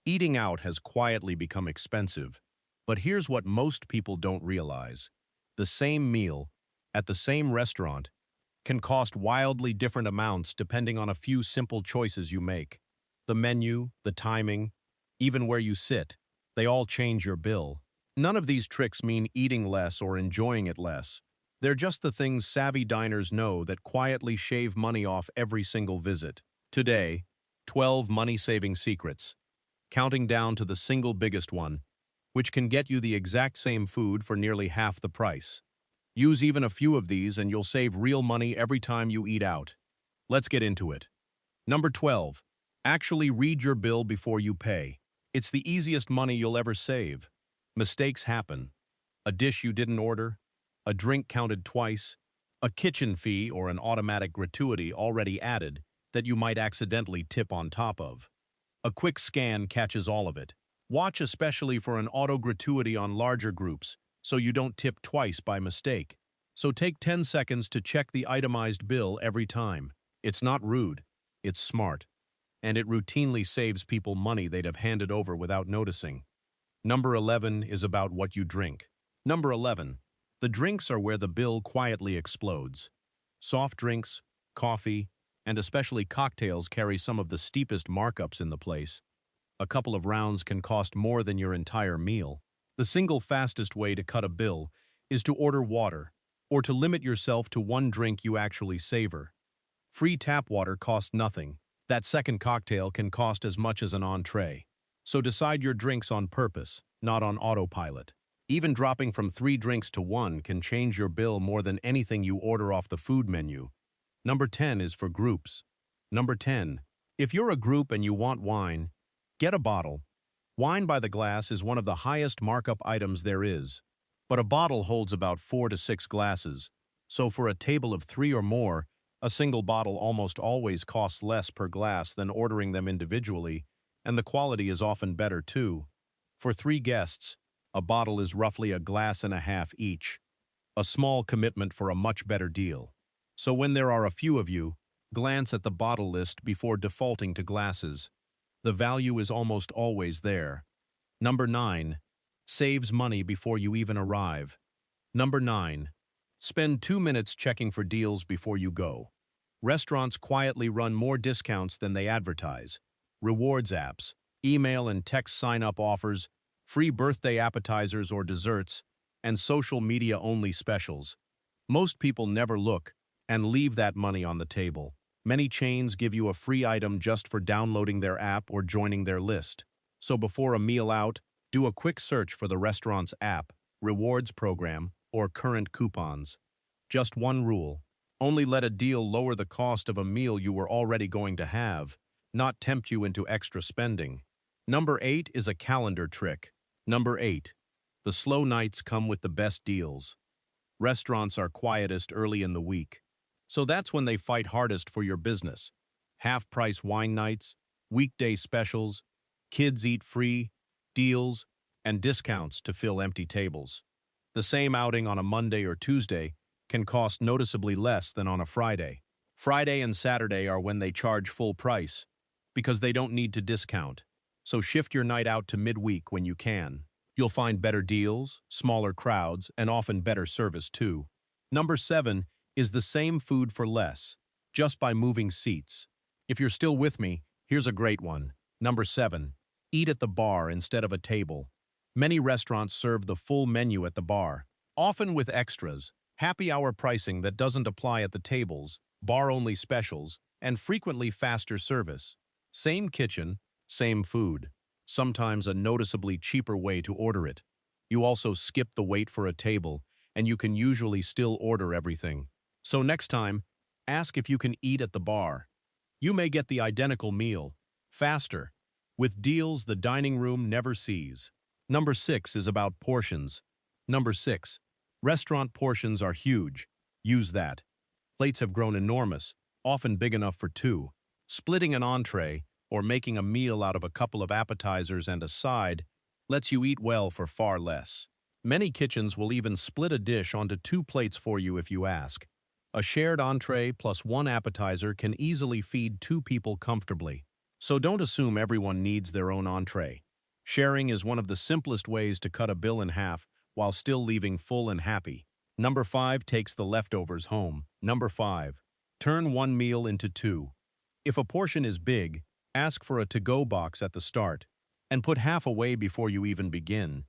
Eating out has quietly become expensive, but here's what most people don't realize. The same meal, at the same restaurant, can cost wildly different amounts depending on a few simple choices you make. The menu, the timing, even where you sit, they all change your bill. None of these tricks mean eating less or enjoying it less. They're just the things savvy diners know that quietly shave money off every single visit. Today, 12 money-saving secrets, counting down to the single biggest one, which can get you the exact same food for nearly half the price. Use even a few of these and you'll save real money every time you eat out. Let's get into it. Number 12. Actually read your bill before you pay. It's the easiest money you'll ever save. Mistakes happen. A dish you didn't order, a drink counted twice, a kitchen fee or an automatic gratuity already added that you might accidentally tip on top of. A quick scan catches all of it. Watch especially for an auto gratuity on larger groups so you don't tip twice by mistake. So take 10 seconds to check the itemized bill every time. It's not rude, it's smart. And it routinely saves people money they'd have handed over without noticing. Number 11 is about what you drink. Number 11. The drinks are where the bill quietly explodes. Soft drinks, coffee, and especially cocktails carry some of the steepest markups in the place. A couple of rounds can cost more than your entire meal. The single fastest way to cut a bill is to order water, or to limit yourself to one drink you actually savor. Free tap water costs nothing. That second cocktail can cost as much as an entree. So decide your drinks on purpose, not on autopilot. Even dropping from 3 drinks to 1 can change your bill more than anything you order off the food menu. Number 10 is for groups. Number 10. If you're a group and you want wine, get a bottle. Wine by the glass is one of the highest markup items there is. But a bottle holds about 4 to 6 glasses, so for a table of 3 or more, a single bottle almost always costs less per glass than ordering them individually, and the quality is often better too. For 3 guests, a bottle is roughly a glass and a half each. A small commitment for a much better deal. So when there are a few of you, glance at the bottle list before defaulting to glasses. The value is almost always there. Number 9. Saves money before you even arrive. Number 9. Spend 2 minutes checking for deals before you go. Restaurants quietly run more discounts than they advertise. Rewards apps, email and text sign-up offers, free birthday appetizers or desserts, and social media-only specials. Most people never look and leave that money on the table. Many chains give you a free item just for downloading their app or joining their list. So before a meal out, do a quick search for the restaurant's app, rewards program, or current coupons. Just one rule. Only let a deal lower the cost of a meal you were already going to have, not tempt you into extra spending. Number 8 is a calendar trick. Number 8. The slow nights come with the best deals. Restaurants are quietest early in the week. So that's when they fight hardest for your business. Half-price wine nights, weekday specials, kids eat free, deals, and discounts to fill empty tables. The same outing on a Monday or Tuesday can cost noticeably less than on a Friday. Friday and Saturday are when they charge full price, because they don't need to discount. So shift your night out to midweek when you can. You'll find better deals, smaller crowds, and often better service too. Number 7 is the same food for less, just by moving seats. If you're still with me, here's a great one. Number 7. Eat at the bar instead of a table. Many restaurants serve the full menu at the bar, often with extras, happy hour pricing that doesn't apply at the tables, bar-only specials, and frequently faster service. Same kitchen, same food. Sometimes a noticeably cheaper way to order it. You also skip the wait for a table, and you can usually still order everything. So next time, ask if you can eat at the bar. You may get the identical meal, faster, with deals the dining room never sees. Number 6 is about portions. Number 6. Restaurant portions are huge. Use that. Plates have grown enormous, often big enough for 2. Splitting an entree, or making a meal out of a couple of appetizers and a side, lets you eat well for far less. Many kitchens will even split a dish onto 2 plates for you if you ask. A shared entree plus 1 appetizer can easily feed 2 people comfortably. So don't assume everyone needs their own entree. Sharing is one of the simplest ways to cut a bill in half while still leaving full and happy. Number 5 takes the leftovers home. Number 5. Turn one meal into two. If a portion is big, ask for a to-go box at the start and put half away before you even begin.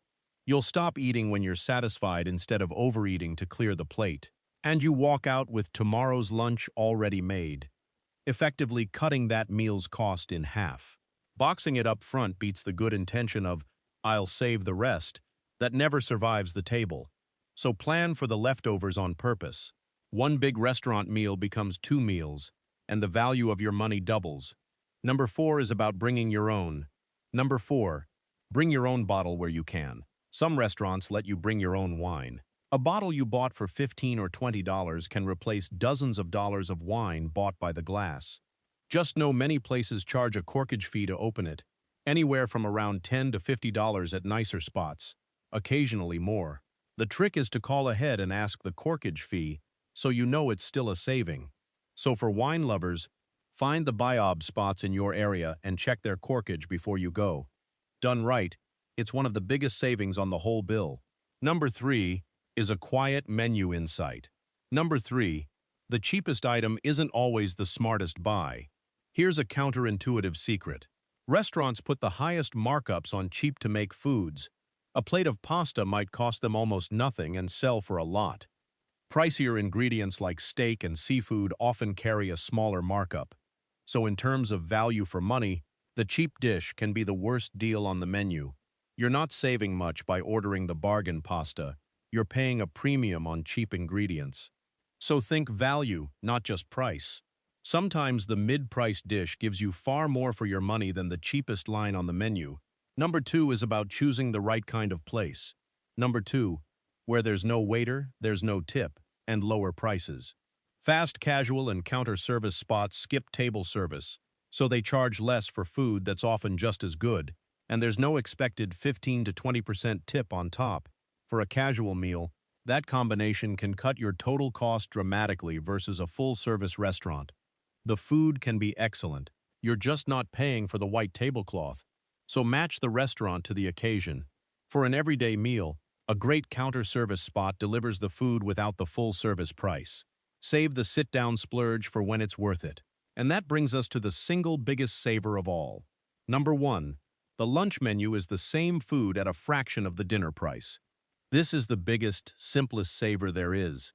You'll stop eating when you're satisfied instead of overeating to clear the plate. And you walk out with tomorrow's lunch already made, effectively cutting that meal's cost in half. Boxing it up front beats the good intention of, "I'll save the rest," that never survives the table. So plan for the leftovers on purpose. One big restaurant meal becomes two meals, and the value of your money doubles. Number 4 is about bringing your own. Number 4, bring your own bottle where you can. Some restaurants let you bring your own wine. A bottle you bought for $15 or $20 can replace dozens of dollars of wine bought by the glass. Just know many places charge a corkage fee to open it, anywhere from around $10 to $50 at nicer spots, occasionally more. The trick is to call ahead and ask the corkage fee so you know it's still a saving. So for wine lovers, find the BIOB spots in your area and check their corkage before you go. Done right, it's one of the biggest savings on the whole bill. Number 3 is a quiet menu insight. Number 3, the cheapest item isn't always the smartest buy. Here's a counterintuitive secret. Restaurants put the highest markups on cheap-to-make foods. A plate of pasta might cost them almost nothing and sell for a lot. Pricier ingredients like steak and seafood often carry a smaller markup. So in terms of value for money, the cheap dish can be the worst deal on the menu. You're not saving much by ordering the bargain pasta. You're paying a premium on cheap ingredients. So think value, not just price. Sometimes the mid-priced dish gives you far more for your money than the cheapest line on the menu. Number 2 is about choosing the right kind of place. Number 2, where there's no waiter, there's no tip, and lower prices. Fast casual and counter service spots skip table service, so they charge less for food that's often just as good, and there's no expected 15 to 20% tip on top. For a casual meal, that combination can cut your total cost dramatically versus a full-service restaurant. The food can be excellent. You're just not paying for the white tablecloth. So match the restaurant to the occasion. For an everyday meal, a great counter-service spot delivers the food without the full-service price. Save the sit-down splurge for when it's worth it. And that brings us to the single biggest saver of all. Number 1, the lunch menu is the same food at a fraction of the dinner price. This is the biggest, simplest saver there is.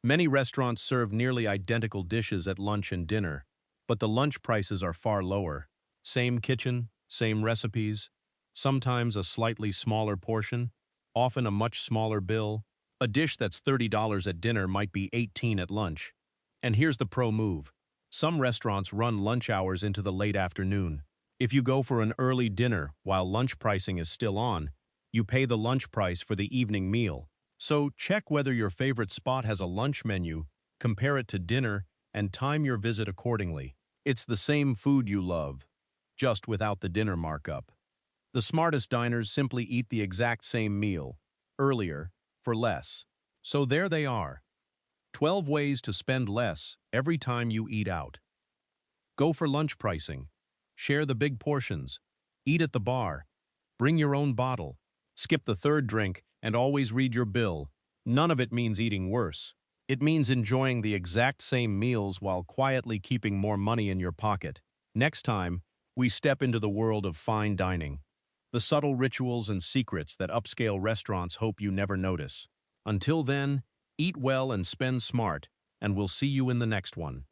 Many restaurants serve nearly identical dishes at lunch and dinner, but the lunch prices are far lower. Same kitchen, same recipes, sometimes a slightly smaller portion, often a much smaller bill. A dish that's $30 at dinner might be $18 at lunch. And here's the pro move. Some restaurants run lunch hours into the late afternoon. If you go for an early dinner while lunch pricing is still on, you pay the lunch price for the evening meal. So check whether your favorite spot has a lunch menu, compare it to dinner, and time your visit accordingly. It's the same food you love, just without the dinner markup. The smartest diners simply eat the exact same meal, earlier, for less. So there they are. 12 ways to spend less every time you eat out. Go for lunch pricing. Share the big portions. Eat at the bar. Bring your own bottle. Skip the third drink and always read your bill. None of it means eating worse. It means enjoying the exact same meals while quietly keeping more money in your pocket. Next time, we step into the world of fine dining. The subtle rituals and secrets that upscale restaurants hope you never notice. Until then, eat well and spend smart, and we'll see you in the next one.